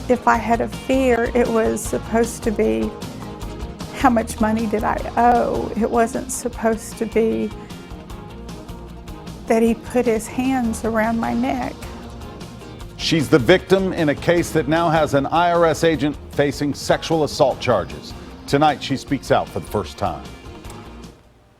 If I had a fear, it was supposed to be, how much money did I owe? It wasn't supposed to be that he put his hands around my neck. She's the victim in a case that now has an IRS agent facing sexual assault charges. Tonight, she speaks out for the first time.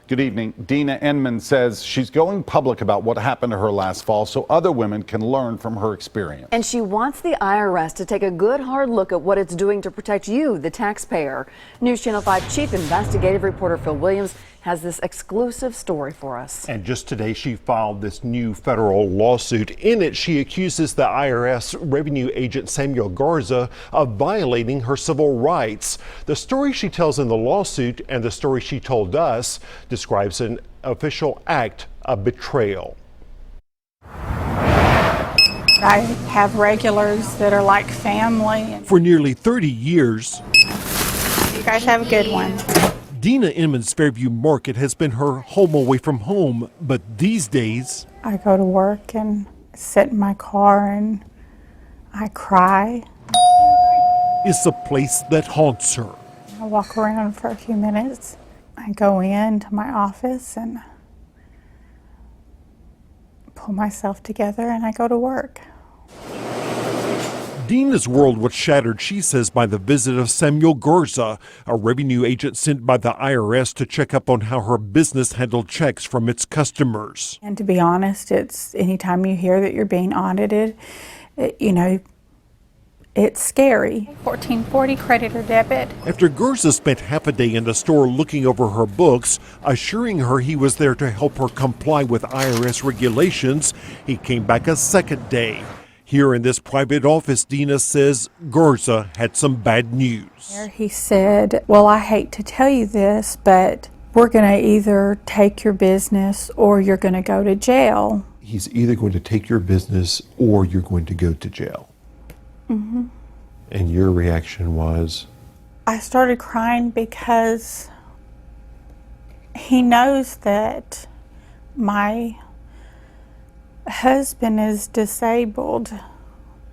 Good evening. Deana Inman says she's going public about what happened to her last fall so other women can learn from her experience. And she wants the IRS to take a good hard look at what it's doing to protect you, the taxpayer. News Channel 5 Chief Investigative Reporter Phil Williams has this exclusive story for us. And just today she filed this new federal lawsuit. In it, she accuses the IRS revenue agent Samuel Garza of violating her civil rights. The story she tells in the lawsuit and the story she told us describes an official act of betrayal. I have regulars that are like family. For nearly 30 years, You guys have a good one. Deana Inman's Fairview Market has been her home away from home, but these days, I go to work and sit in my car and I cry. it's a place that haunts her. I walk around for a few minutes. I go into my office and pull myself together and I go to work. Deana's world was shattered, she says, by the visit of Samuel Garza, a revenue agent sent by the IRS to check up on how her business handled checks from its customers. And to be honest, it's anytime you hear that you're being audited, it's scary. 1440 credit or debit. After Garza spent half a day in the store looking over her books, assuring her he was there to help her comply with IRS regulations, he came back a second day. Here in this private office, Deana says Garza had some bad news. He said, well, I hate to tell you this, but we're going to either take your business or you're going to go to jail. He's either going to take your business or you're going to go to jail. Mm-hmm. And your reaction was? I started crying because he knows that my husband is disabled,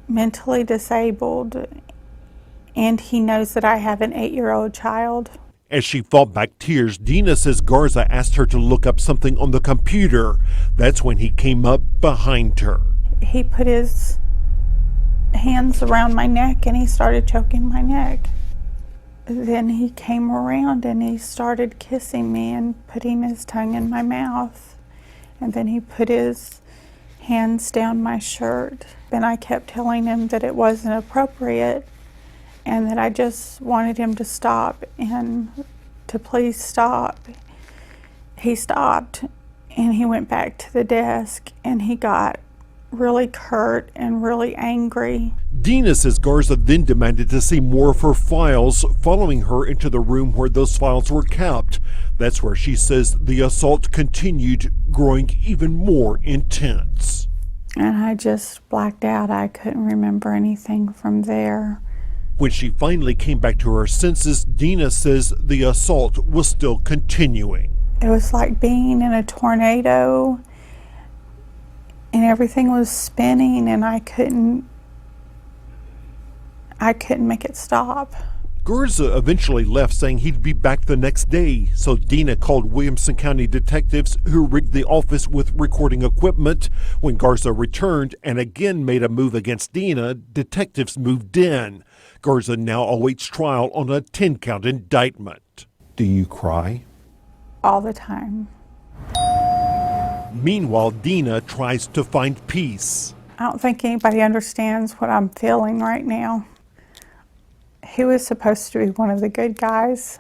mentally disabled, and he knows that I have an 8-year-old child. As she fought back tears, Deana says Garza asked her to look up something on the computer. That's when he came up behind her. He put his hands around my neck and he started choking my neck. Then he came around and he started kissing me and putting his tongue in my mouth. And then he put his hands down my shirt. And I kept telling him that it wasn't appropriate and that I just wanted him to stop and to please stop. He stopped and he went back to the desk and he got really curt and really angry. Deana says Garza then demanded to see more of her files, following her into the room where those files were kept. That's where she says the assault continued, growing even more intense. And I just blacked out. I couldn't remember anything from there. When she finally came back to her senses, Deana says the assault was still continuing. It was like being in a tornado and everything was spinning and I couldn't make it stop. Garza eventually left, saying he'd be back the next day, so Deana called Williamson County detectives who rigged the office with recording equipment. When Garza returned and again made a move against Deana, detectives moved in. Garza now awaits trial on a 10-count indictment. Do you cry? All the time. Meanwhile, Deana tries to find peace. I don't think anybody understands what I'm feeling right now. He was supposed to be one of the good guys.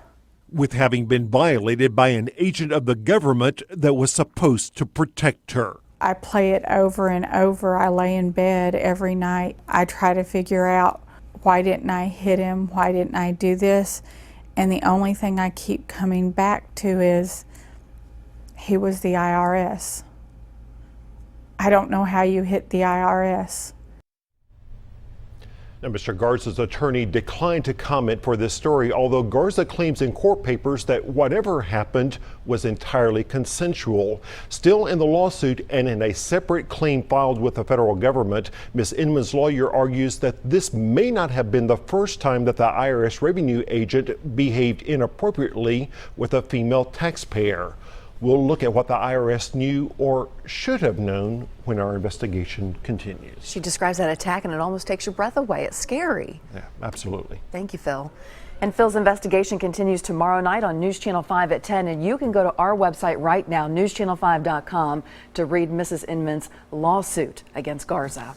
With having been violated by an agent of the government that was supposed to protect her. I play it over and over. I lay in bed every night. I try to figure out, why didn't I hit him? Why didn't I do this? And the only thing I keep coming back to is, he was the IRS. I don't know how you hit the IRS. Now, Mr. Garza's attorney declined to comment for this story, although Garza claims in court papers that whatever happened was entirely consensual. Still in the lawsuit and in a separate claim filed with the federal government, Ms. Inman's lawyer argues that this may not have been the first time that the IRS revenue agent behaved inappropriately with a female taxpayer. We'll look at what the IRS knew or should have known when our investigation continues. She describes that attack and it almost takes your breath away. It's scary. Yeah, absolutely. Thank you, Phil. And Phil's investigation continues tomorrow night on News Channel 5 at 10. And you can go to our website right now, newschannel5.com, to read Mrs. Inman's lawsuit against Garza.